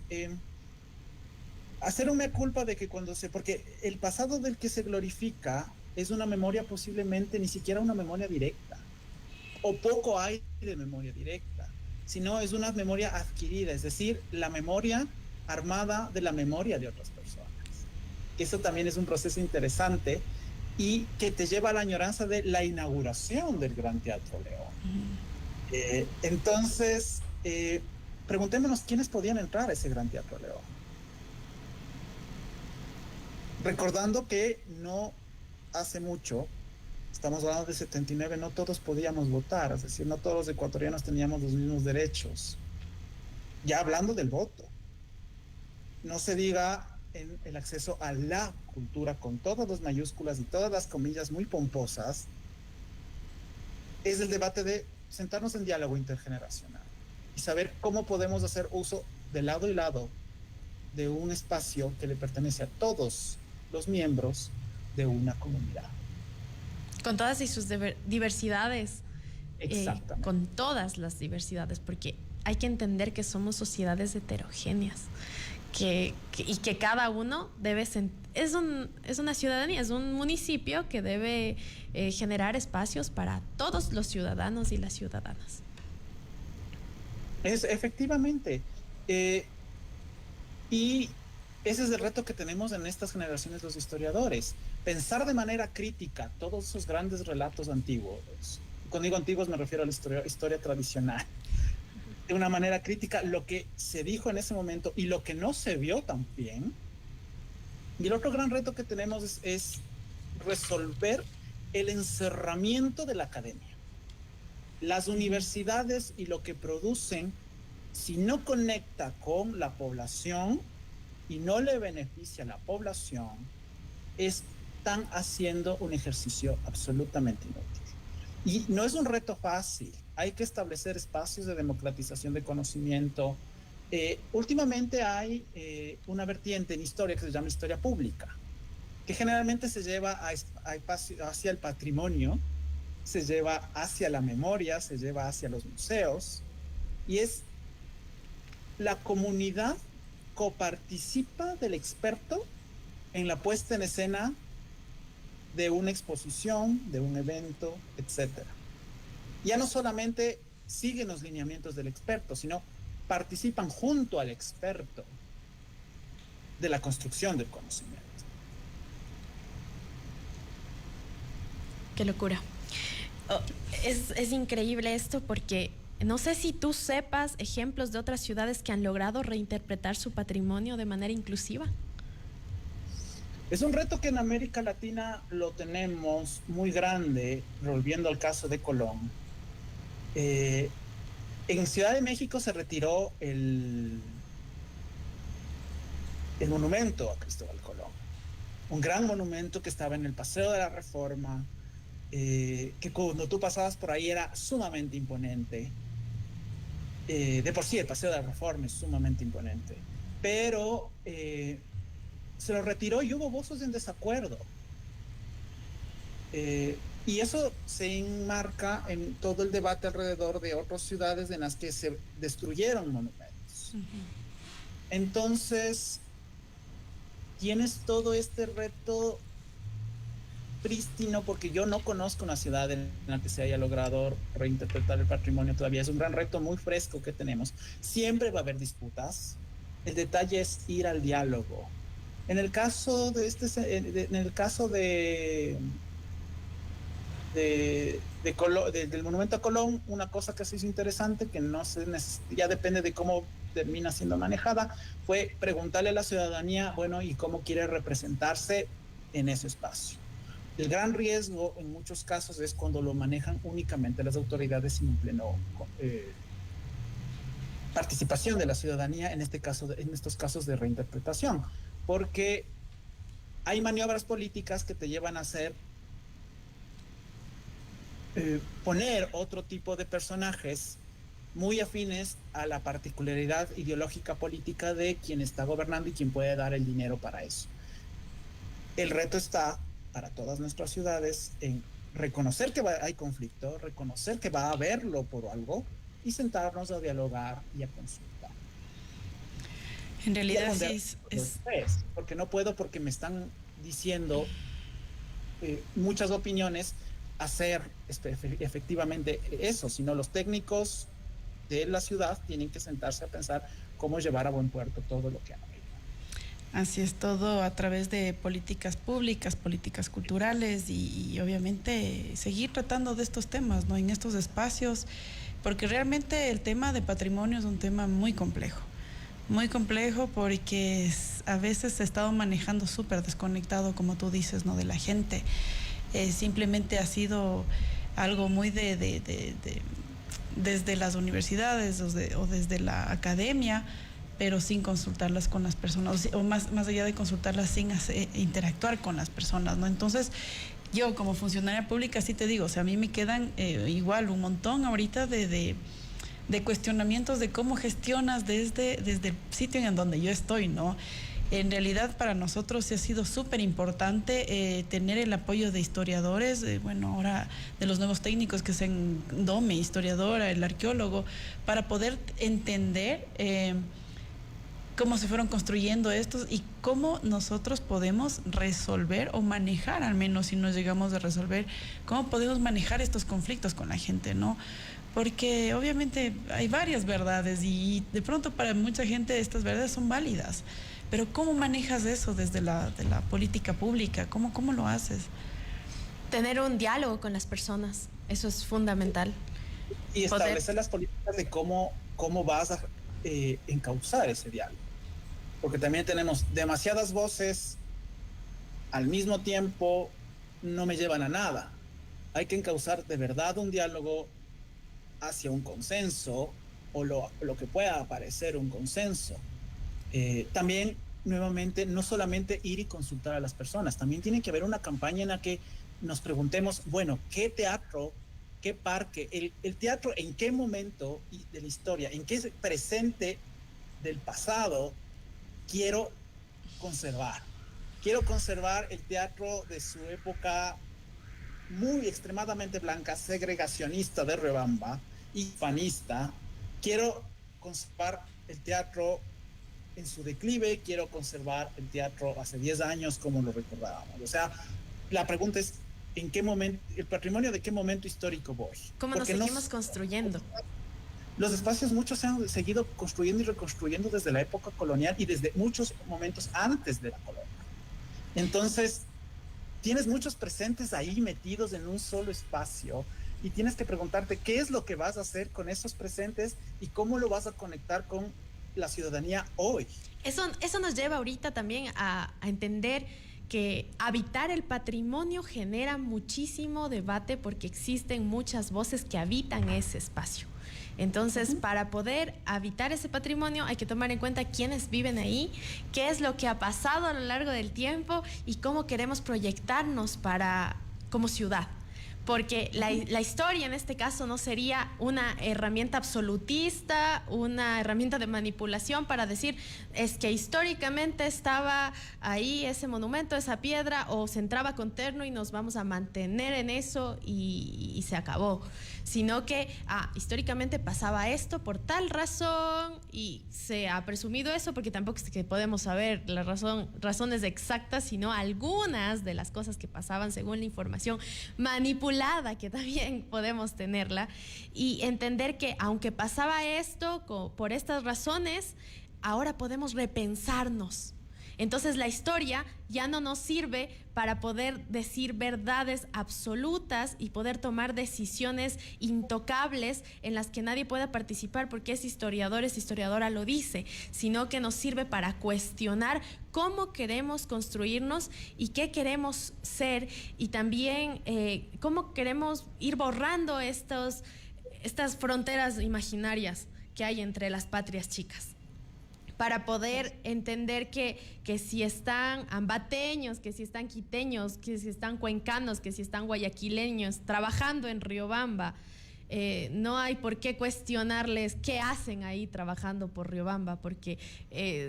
hacer una culpa de que porque el pasado del que se glorifica es una memoria posiblemente ni siquiera una memoria directa, o poco hay de memoria directa, sino es una memoria adquirida, es decir, la memoria armada de la memoria de otras personas. Eso también es un proceso interesante y que te lleva a la añoranza de la inauguración del Gran Teatro León. Entonces, preguntémonos quiénes podían entrar a ese Gran Teatro León. Recordando que no hace mucho, estamos hablando de 79, no todos podíamos votar, es decir, no todos los ecuatorianos teníamos los mismos derechos. Ya hablando del voto, no se diga en el acceso a la cultura con todas las mayúsculas y todas las comillas muy pomposas, es el debate de sentarnos en diálogo intergeneracional y saber cómo podemos hacer uso de lado y lado de un espacio que le pertenece a todos los miembros de una comunidad. Con todas y sus diversidades. Exactamente. Con todas las diversidades, porque hay que entender que somos sociedades heterogéneas, y que cada uno debe es una ciudadanía, es un municipio que debe generar espacios para todos los ciudadanos y las ciudadanas. Es efectivamente. Y ese es el reto que tenemos en estas generaciones los historiadores. Pensar de manera crítica todos esos grandes relatos antiguos. Cuando digo antiguos me refiero a la historia tradicional. De una manera crítica lo que se dijo en ese momento y lo que no se vio tan bien. Y el otro gran reto que tenemos es resolver el encerramiento de la academia. Las universidades y lo que producen, si no conecta con la población y no le beneficia a la población, están haciendo un ejercicio absolutamente inútil. Y no es un reto fácil. Hay que establecer espacios de democratización de conocimiento. Últimamente hay una vertiente en historia que se llama historia pública, que generalmente se lleva hacia el patrimonio, se lleva hacia la memoria, se lleva hacia los museos, y es la comunidad coparticipa del experto en la puesta en escena de una exposición, de un evento, etc. Ya no solamente siguen los lineamientos del experto, sino participan junto al experto de la construcción del conocimiento. Qué locura. Oh, es increíble esto porque no sé si tú sepas ejemplos de otras ciudades que han logrado reinterpretar su patrimonio de manera inclusiva. Es un reto que en América Latina lo tenemos muy grande, volviendo al caso de Colón. En Ciudad de México se retiró el monumento a Cristóbal Colón, un gran monumento que estaba en el Paseo de la Reforma, que cuando tú pasabas por ahí era sumamente imponente. De por sí el Paseo de la Reforma es sumamente imponente, pero se lo retiró y hubo voces en desacuerdo. Y eso se enmarca en todo el debate alrededor de otras ciudades en las que se destruyeron monumentos. Uh-huh. Entonces, tienes todo este reto prístino, porque yo no conozco una ciudad en la que se haya logrado reinterpretar el patrimonio todavía. Es un gran reto muy fresco que tenemos. Siempre va a haber disputas. El detalle es ir al diálogo. En el caso del monumento a Colón, una cosa que se hizo interesante, que no se ya depende de cómo termina siendo manejada, fue preguntarle a la ciudadanía, bueno, ¿y cómo quiere representarse en ese espacio? El gran riesgo en muchos casos es cuando lo manejan únicamente las autoridades sin pleno participación de la ciudadanía, en estos casos de reinterpretación, porque hay maniobras políticas que te llevan a hacer poner otro tipo de personajes muy afines a la particularidad ideológica política de quien está gobernando y quien puede dar el dinero para eso. El reto está para todas nuestras ciudades en reconocer que hay conflicto, reconocer que va a haberlo por algo y sentarnos a dialogar y a consultar. En realidad sí es porque no puedo, porque me están diciendo muchas opiniones, hacer efectivamente eso, sino los técnicos de la ciudad tienen que sentarse a pensar cómo llevar a buen puerto todo lo que han. Así es, todo a través de políticas públicas, políticas culturales y obviamente seguir tratando de estos temas, ¿no? En estos espacios, porque realmente el tema de patrimonio es un tema muy complejo porque a veces se ha estado manejando súper desconectado, como tú dices, ¿no? De la gente. Simplemente ha sido algo muy desde las universidades o desde la academia, pero sin consultarlas con las personas, o más allá de consultarlas, sin interactuar con las personas, ¿no? Entonces, yo como funcionaria pública sí te digo, o sea, a mí me quedan igual un montón ahorita de cuestionamientos de cómo gestionas desde el sitio en donde yo estoy, ¿no? En realidad para nosotros sí ha sido súper importante tener el apoyo de historiadores, bueno, ahora de los nuevos técnicos que sean Dome, historiadora, el arqueólogo, para poder entender cómo se fueron construyendo estos y cómo nosotros podemos resolver o manejar, al menos si nos llegamos a resolver, cómo podemos manejar estos conflictos con la gente, ¿no? Porque obviamente hay varias verdades y de pronto para mucha gente estas verdades son válidas, pero ¿cómo manejas eso desde la política pública? ¿Cómo lo haces? Tener un diálogo con las personas, eso es fundamental. Y establecer las políticas de cómo vas a encauzar ese diálogo. Porque también tenemos demasiadas voces al mismo tiempo, no me llevan a nada. Hay que encauzar de verdad un diálogo hacia un consenso o lo que pueda parecer un consenso. También, nuevamente, no solamente ir y consultar a las personas, también tiene que haber una campaña en la que nos preguntemos, bueno, ¿qué teatro, qué parque, el teatro en qué momento de la historia, en qué presente del pasado quiero conservar? Quiero conservar el teatro de su época muy extremadamente blanca, segregacionista de Riobamba, hispanista. Quiero conservar el teatro en su declive, quiero conservar el teatro hace 10 años como lo recordábamos. O sea, la pregunta es, ¿en qué momento, el patrimonio de qué momento histórico voy? ¿Cómo nos seguimos construyendo? Los espacios muchos se han seguido construyendo y reconstruyendo desde la época colonial y desde muchos momentos antes de la colonia. Entonces, tienes muchos presentes ahí metidos en un solo espacio y tienes que preguntarte qué es lo que vas a hacer con esos presentes y cómo lo vas a conectar con la ciudadanía hoy. Eso nos lleva ahorita también a entender que habitar el patrimonio genera muchísimo debate porque existen muchas voces que habitan ese espacio. Entonces, para poder habitar ese patrimonio hay que tomar en cuenta quiénes viven ahí, qué es lo que ha pasado a lo largo del tiempo y cómo queremos proyectarnos como ciudad. Porque la historia en este caso no sería una herramienta absolutista, una herramienta de manipulación para decir es que históricamente estaba ahí ese monumento, esa piedra, o se entraba con terno y nos vamos a mantener en eso y se acabó. Sino que históricamente pasaba esto por tal razón y se ha presumido eso porque tampoco es que podemos saber las razones exactas, sino algunas de las cosas que pasaban según la información manipulada que también podemos tenerla, y entender que aunque pasaba esto por estas razones, ahora podemos repensarnos. Entonces la historia ya no nos sirve para poder decir verdades absolutas y poder tomar decisiones intocables en las que nadie pueda participar porque es historiadora lo dice, sino que nos sirve para cuestionar cómo queremos construirnos y qué queremos ser, y también cómo queremos ir borrando estas fronteras imaginarias que hay entre las patrias chicas, para poder entender que si están ambateños, que si están quiteños, que si están cuencanos, que si están guayaquileños trabajando en Riobamba, no hay por qué cuestionarles qué hacen ahí trabajando por Riobamba, porque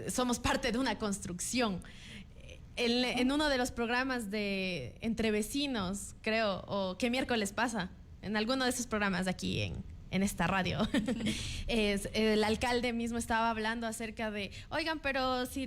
somos parte de una construcción. En uno de los programas de Entre Vecinos, creo, o ¿Qué miércoles pasa? En alguno de esos programas de aquí en esta radio, el alcalde mismo estaba hablando acerca de, oigan, pero si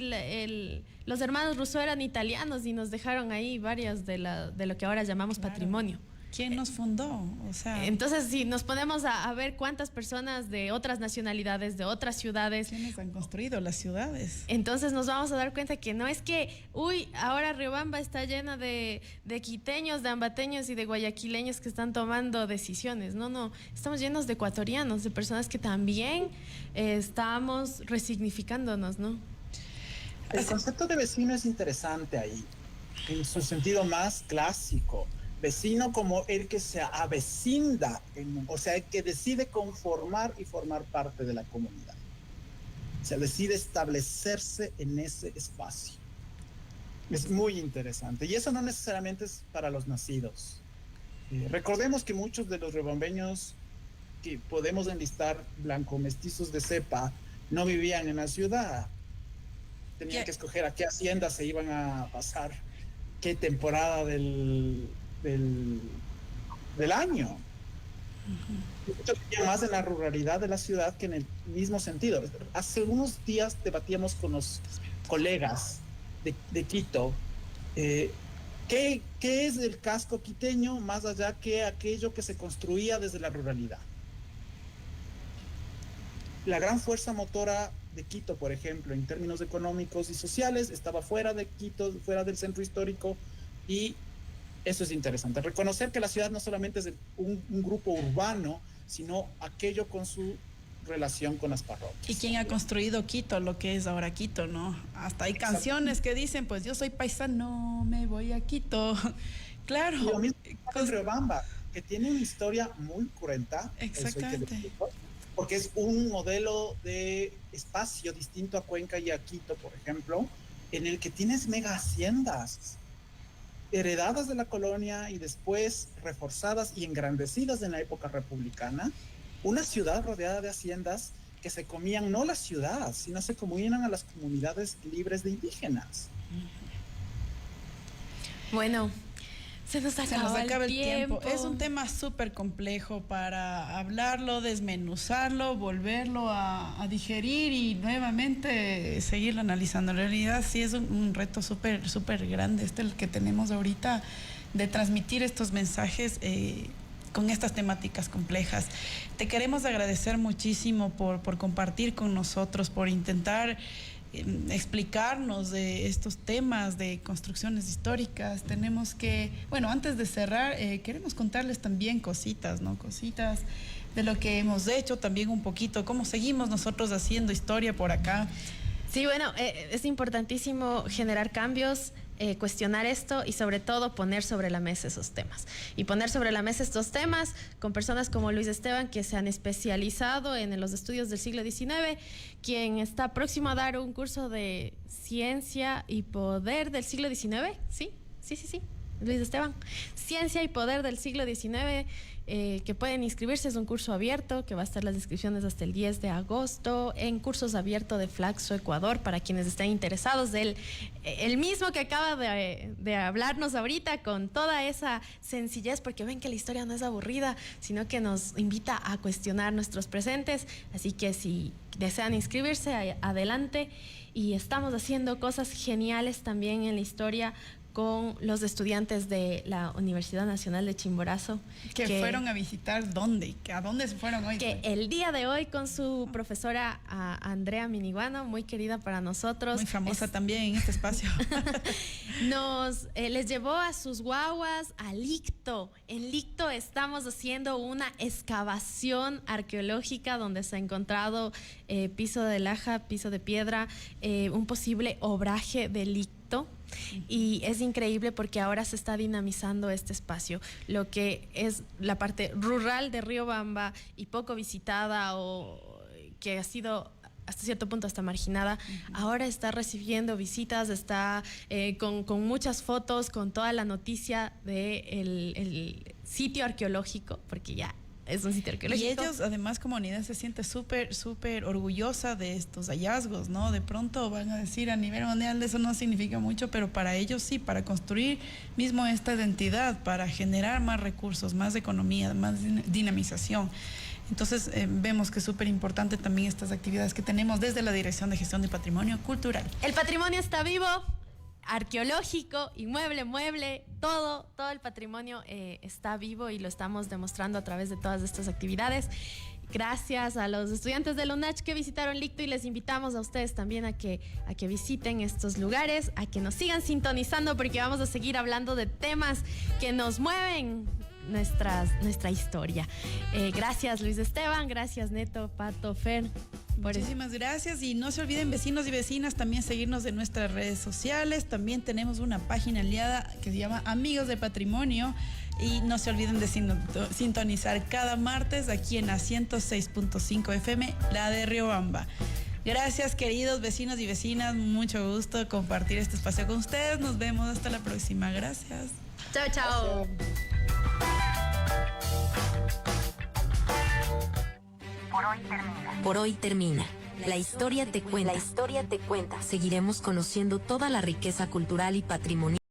los hermanos Rousseau eran italianos y nos dejaron ahí varias de lo que ahora llamamos patrimonio. ¿Quién nos fundó? O sea, entonces, si nos ponemos a ver cuántas personas de otras nacionalidades, de otras ciudades, ¿quiénes han construido las ciudades? Entonces nos vamos a dar cuenta que no es que, ahora Riobamba está llena de quiteños, de ambateños y de guayaquileños que están tomando decisiones. No, estamos llenos de ecuatorianos, de personas que también estamos resignificándonos, ¿no? El concepto de vecino es interesante ahí, en su sentido más clásico. Vecino como el que se avecinda, o sea, el que decide conformar y formar parte de la comunidad. O sea, decide establecerse en ese espacio. Es muy interesante. Y eso no necesariamente es para los nacidos. Recordemos que muchos de los riobambeños que podemos enlistar blanco-mestizos de cepa no vivían en la ciudad. Tenían que escoger a qué hacienda se iban a pasar, qué temporada del año. Muchos vivían más en la ruralidad de la ciudad que en el mismo sentido. Hace unos días debatíamos con los colegas de Quito ¿qué es el casco quiteño más allá que aquello que se construía desde la ruralidad? La gran fuerza motora de Quito, por ejemplo, en términos económicos y sociales, estaba fuera de Quito, fuera del centro histórico, y eso es interesante. Reconocer que la ciudad no solamente es un grupo urbano, sino aquello con su relación con las parroquias. ¿Y quién ha construido Quito, lo que es ahora Quito, no? Hasta hay canciones que dicen, pues yo soy paisano, me voy a Quito. Claro. Y lo mismo con Riobamba, que tiene una historia muy cruenta. Exactamente. Porque es un modelo de espacio distinto a Cuenca y a Quito, por ejemplo, en el que tienes mega haciendas heredadas de la colonia y después reforzadas y engrandecidas en la época republicana. Una ciudad rodeada de haciendas que se comían no la ciudad, sino se comían a las comunidades libres de indígenas. Bueno, se nos acaba el tiempo. Es un tema súper complejo para hablarlo, desmenuzarlo, volverlo a digerir y nuevamente seguirlo analizando. En realidad sí es un reto súper, súper grande el que tenemos ahorita de transmitir estos mensajes con estas temáticas complejas. Te queremos agradecer muchísimo por compartir con nosotros, por intentar explicarnos de estos temas de construcciones históricas. Tenemos que, bueno, antes de cerrar, queremos contarles también cositas, ¿no? Cositas de lo que hemos hecho, también un poquito, cómo seguimos nosotros haciendo historia por acá. Sí, bueno, es importantísimo generar cambios, cuestionar esto y sobre todo poner sobre la mesa esos temas. Y poner sobre la mesa estos temas con personas como Luis Esteban, que se han especializado en los estudios del siglo XIX, quien está próximo a dar un curso de Ciencia y Poder del siglo XIX. Sí, Luis Esteban. Ciencia y Poder del siglo XIX, que pueden inscribirse. Es un curso abierto que va a estar las inscripciones hasta el 10 de agosto en Cursos Abiertos de Flaxo Ecuador, para quienes estén interesados del el mismo que acaba de hablarnos ahorita, con toda esa sencillez, porque ven que la historia no es aburrida, sino que nos invita a cuestionar nuestros presentes. Así que si desean inscribirse, adelante. Y estamos haciendo cosas geniales también en la historia con los estudiantes de la Universidad Nacional de Chimborazo. Que fueron a visitar, ¿dónde? ¿A dónde se fueron hoy? Que el día de hoy con su profesora Andrea Miniguano, muy querida para nosotros. Muy famosa también en este espacio. Les llevó a sus guaguas a Licto. En Licto estamos haciendo una excavación arqueológica donde se ha encontrado piso de laja, piso de piedra, un posible obraje de Licto. Y es increíble porque ahora se está dinamizando este espacio, lo que es la parte rural de Riobamba y poco visitada, o que ha sido hasta cierto punto hasta marginada. Ahora está recibiendo visitas, está con muchas fotos, con toda la noticia del sitio arqueológico, porque ya es un sitio arqueológico. Y ellos, además, como unidad, se siente súper, súper orgullosa de estos hallazgos, ¿no? De pronto van a decir, a nivel mundial eso no significa mucho, pero para ellos sí, para construir mismo esta identidad, para generar más recursos, más economía, más dinamización. Entonces, vemos que es súper importante también estas actividades que tenemos desde la Dirección de Gestión de Patrimonio Cultural. El patrimonio está vivo, arqueológico, inmueble, mueble, todo el patrimonio está vivo y lo estamos demostrando a través de todas estas actividades. Gracias a los estudiantes de la UNACH que visitaron Licto, y les invitamos a ustedes también a que visiten estos lugares, a que nos sigan sintonizando, porque vamos a seguir hablando de temas que nos mueven nuestra historia. Gracias, Luis Esteban, gracias, Neto, Pato, Fer. Muchísimas gracias, y no se olviden, vecinos y vecinas, también seguirnos en nuestras redes sociales. También tenemos una página aliada que se llama Amigos de Patrimonio, y no se olviden de sintonizar cada martes aquí en la 106.5 FM, la de Riobamba. Gracias, queridos vecinos y vecinas. Mucho gusto compartir este espacio con ustedes. Nos vemos hasta la próxima. Gracias. Chao, chao. Por hoy termina. La historia te cuenta. Seguiremos conociendo toda la riqueza cultural y patrimonial